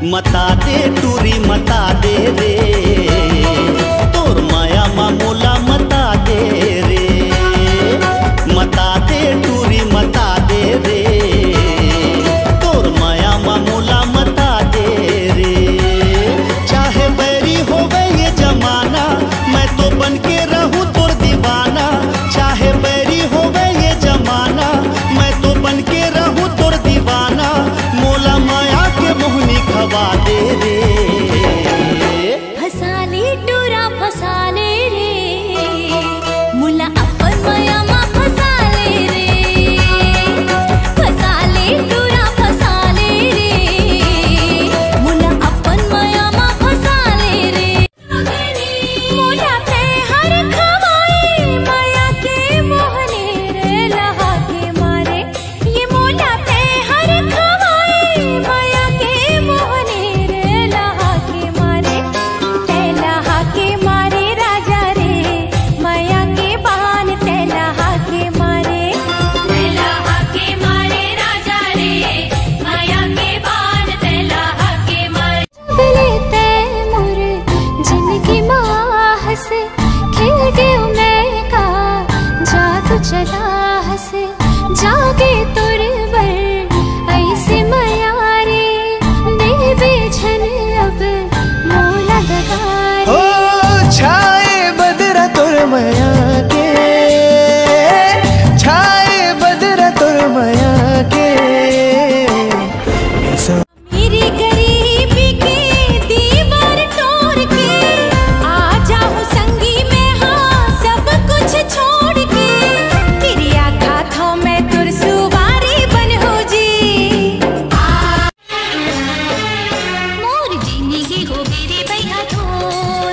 मता दे टूरी मता दे रे, तोर माया मामूला मता दे रे, मता दे टूरी मता दे रे, तोर माया मामूला मता दे रे। चाहे बैरी होवे ये जमाना, मैं तो बन के रहूं तोर दीवाना। चाहे बैरी होवे ये जमाना, मैं तो बन के रहूं तोर दीवाना। मोला माया के मोहनी खवा दे रे, फसाले टूरा फसाले रे, मुला अपन माया मा फसाले रे, फसाले टूरा फसाले रे, मुला अपन माया मा फसाले रे। मुला ते हर खवाए माया के मोहने रे, लहा के मारे ये मुला ते हर खवाए माया के मोहने रे, लहा के मारे ते लहा के मारे राजा रे, माया के बान ते लहा के मारे, ते लहा के मारे राजा रे, माया के बान ते लहा के मारे। चबले ते मोर जिंदगी माह से खिल गयो मैं का, जादू चला हसे जागे तुर बर ऐसे माया रे, देवे छन अब मोला दगारे। हो छाए बदरा तोर माया के, छाए बदरा तोर माया के। मेरी गरीबी के दीवार तोड़ के आ जाऊं संगी में, हाँ सब कुछ छोड़ के, तेरी आँखा थो मैं तुर सुवारी बन हो जी। मोर जिंदगी हो मेरे भैया थोर,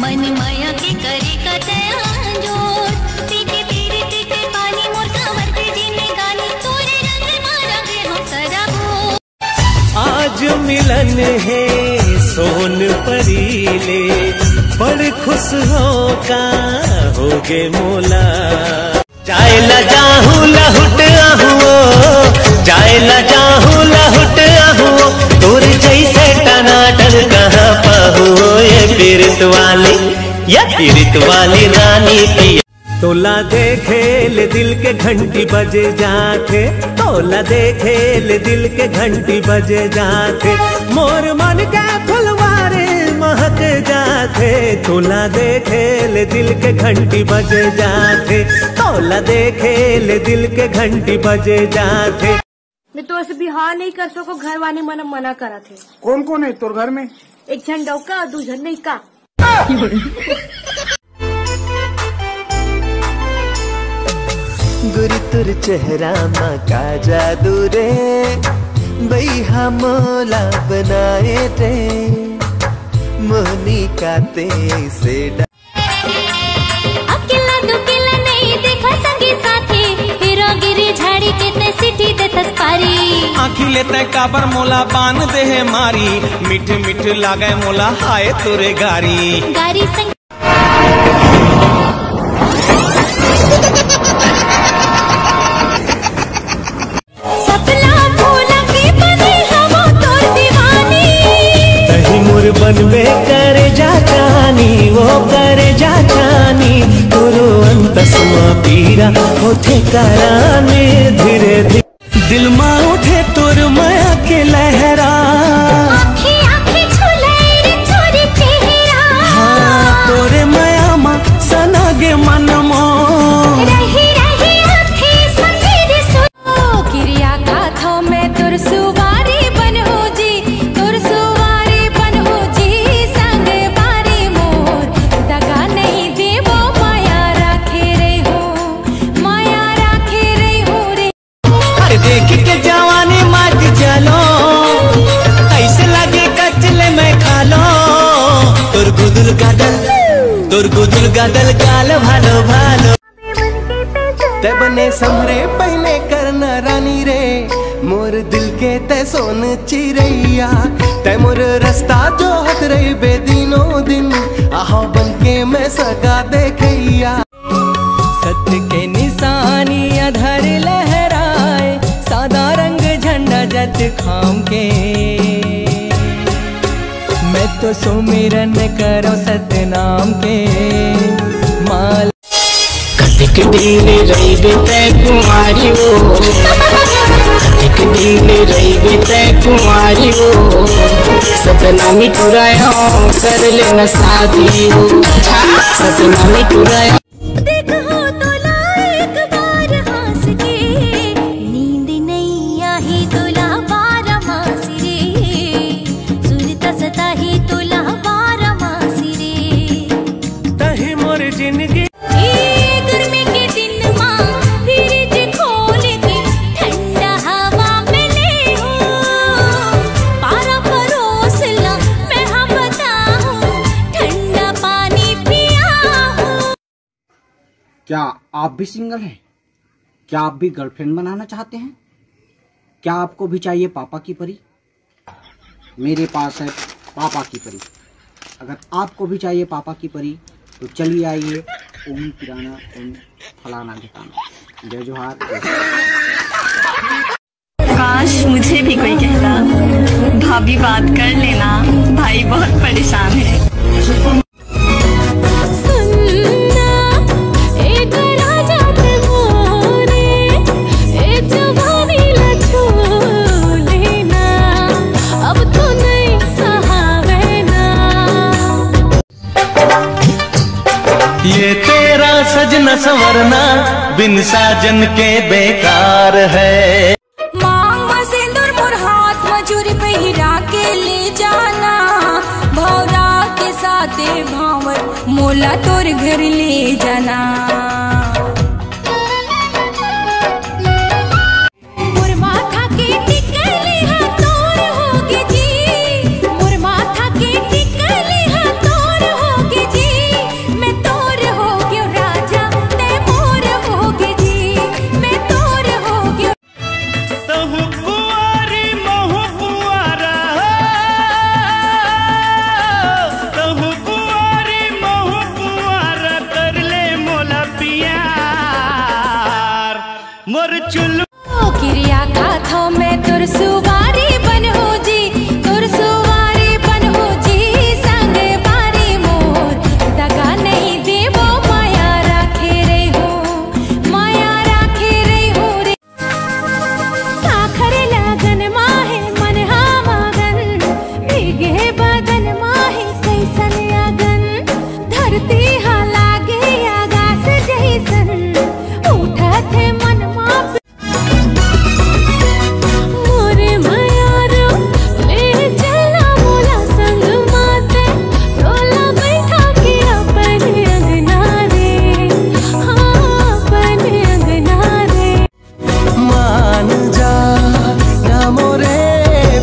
मन माया के करे का तयार जोर, पीके पीरे पीके पानी मोर कांवर के जीने गानी, तोरे रंग मारा गे हम सराबो। आज मिलन है सोन परीले, बड़ खुश हो का होगे मोला। जाए ला जाहू लहुट आहुओ, जाए ला जाहू लहुट आहुओ, तोर जैसे टनाटन कहाँ पाहुओ। ये पीरित वाली रानी की तोला देखे ले दिल के घंटी बजे जाते, तोला देखे ले दिल के घंटी बजे जाते, मोर मन के फुलवारे महक जाते। तोला देखे ले दिल के घंटी बजे जाते, तोला देखे ले दिल के घंटी बजे जाते। मैं तो ऐसे बिहार नहीं कर सको, घर वाले मना करा थे। कौन कौन है तोर घर में? एक जन डौका और 2 जन नहीं का। गुरु तुर चेहरा माँ का जादू रे, बैहा मोला बनाए रे, मोहनी का तेसे अकेला दुकेला नहीं देखा संगी साथी, हीरो गिरी झाड़ी के ते सिटी दे तस्पारी। आँखी लेते काबर मोला बान दे है मारी, मिठ मिठ लागे मोला हाय तुरे गारी। गारी संग सपना भूला के बने हम तोर दीवानी, तही मोर बनबे करे जा जानी, वो करे जा जानी। गुरु अंतसमा पीरा होते कराने, धीरे धीरे दिल माँ उठे तोर माया के लहरा, आँखें आँखें छुले रे तोरे चेहरा। हाँ तोरे माया माँ सनागे मन मो, रही रही आँखें संगीत सुनो, किरिया गाथों में तुर सुवारी बन हो जी, तुर सुवारी बन हो जी। संग बारी मोर दगा नहीं देवो, माया राखे रे हो, माया राखे रे हो रे। अरे देख के जवानी माट चलो, ऐसे लगे कचले में खा लो। तोर गुदुल गादल गाल भालो भालो, ते बने समरे पहले करना रानी रे, मोर दिल के ते सोन चिरैया। ते मोर रास्ता जो हत रही बेदिनों दिन, आहा बन के मैं सगा देखैया। सत्य के निशानी अधर लहराए, सादा रंग झंडा जत खाम के। मैं तो सुमिरन करो सतनाम के माल कतिक दिन रही बीते कुमारी वो, कतिक दिन रही बीते कुमारी वो, सपना मिटुराया कर लेना शादी हो, सपना मिटुराया। देखो तो ला एक बार हंस के, नींद नहीं आई तुला बारा मासी रे, सुनता सता ही तुला बारा मासी रे। तही मोर जिंदगी गर्मी के दिन माँ फ्रिज खोल के ठंडा हवा में ले हो, पारा परोस ला मैं हाँ बताऊं, ठंडा पानी पिया हूँ। क्या आप भी सिंगल हैं? क्या आप भी गर्लफ्रेंड बनाना चाहते हैं? क्या आपको भी चाहिए पापा की परी? मेरे पास है पापा की परी। अगर आपको भी चाहिए पापा की परी तो चलिए आइए ओम किराना ओम फलाना ठिकाना। जय जोहार। काश मुझे भी कोई कहता, भाभी बात कर लेना, भाई बहुत परेशान है। सुनना एक राजा थे मोरे, एक जवानी लछो लेना, अब तो नहीं सहावेना। ये तेरा सजना संवरना बिन साजन के बेकार है। मांग में सिंदूर मोर हाथ मजूरी पे हीरा के ले जाना, भौरा के साथे भावर मोला तोर घर ले जाना। मोर माथा के टिकली हा तोर होगे जी, मोर माथा के टिकली हा तोर होगे जी, मैं तोर होगे राजा ते मोर होगे जी, मैं तोर होगे। तहु कुआरी महु कुआरा, तहु कुआरी महु कुआरा, कर ले मोला प्यार मोर चुल। ओ किरिया खाथो मैं तुर सुवारी बन हो जी, तुर सुवारी बन हो जी, संगे बारी मोर दगा नहीं देवो, माया राखे रे हो, माया राखे रे हो रे। आखर लगन माहे मन हा मगन, भीगे बदन माहे कैसन अगन, धरती हा लागे आकाश जैसन, उठत है मन माँ मोरे मयारो ले चला मोला संग माते, टोला बैठा के अपन अंगना रे, हाँ अपन अंगना रे। मान जा ना मोरे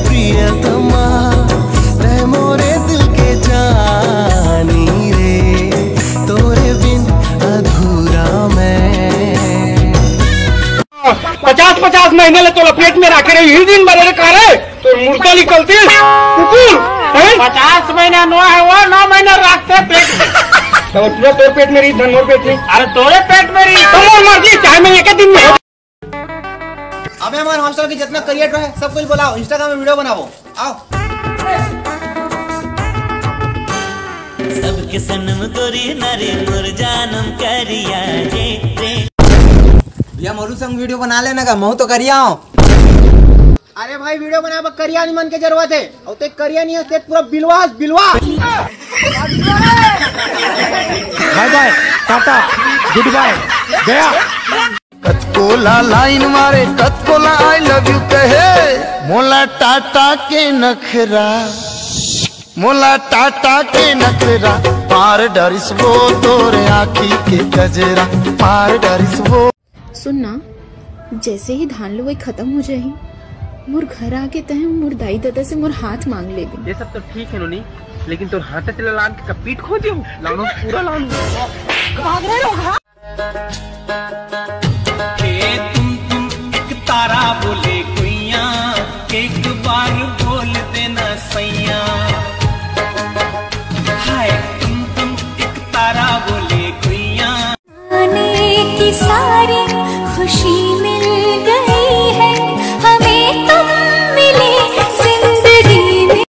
प्रियतमा, रह मोरे दिल के जानी रे, तोरे बिन अधूरा मैं। 50-50 महीने ले तो पेट में रखे रही, ही दिन बड़े का रे तो मुर्दा निकलती कुकुर है। 50 महीना नो है वो, 9 महीना रखते पेट में। तो पूरा तोर पेट में रही, धन मोर पेट में। अरे तोरे पेट में रही तो मोर मर्जी, चाहे मैं एक दिन में। अबे हमारे हॉस्टल के जितना क्रिएटर है सब कुछ बुलाओ, इंस्टाग्राम में वीडियो बनाओ, आओ। सबके सनम तोरी नारे मोर जानम करिया रे रे। भैया मोरू संग वीडियो बना लेना का, महू तो करिया हो। अरे भाई वीडियो बना करिया नहीं मन के जरूरत है, और तो करिया नहीं है तो पूरा बिलवास बिलवा। Bye bye, tata, goodbye, गया। कतकोला लाइन मारे, कतकोला आई लव यू कहे, मोला टाटा के नखरा, मोला टाटा के नखरा, पार डरिस वो तोरे आँखी के गजरा, पार डरिस वो। सुनना, जैसे ही धान लुवाई खत्म हो जाही, मोर घर आके तह मोर दाई दादा से मोर हाथ मांग ले। ये सब तो ठीक है नोनी, लेकिन तो हाथ से लान के पीठ खो दियो, लानो पूरा लान भाग रहे हो। तुम एक तारा बोले कुइया, एक बार बोल देना सैया। हाय तुम एक तारा बोले कुइया, आने की सारी खुशी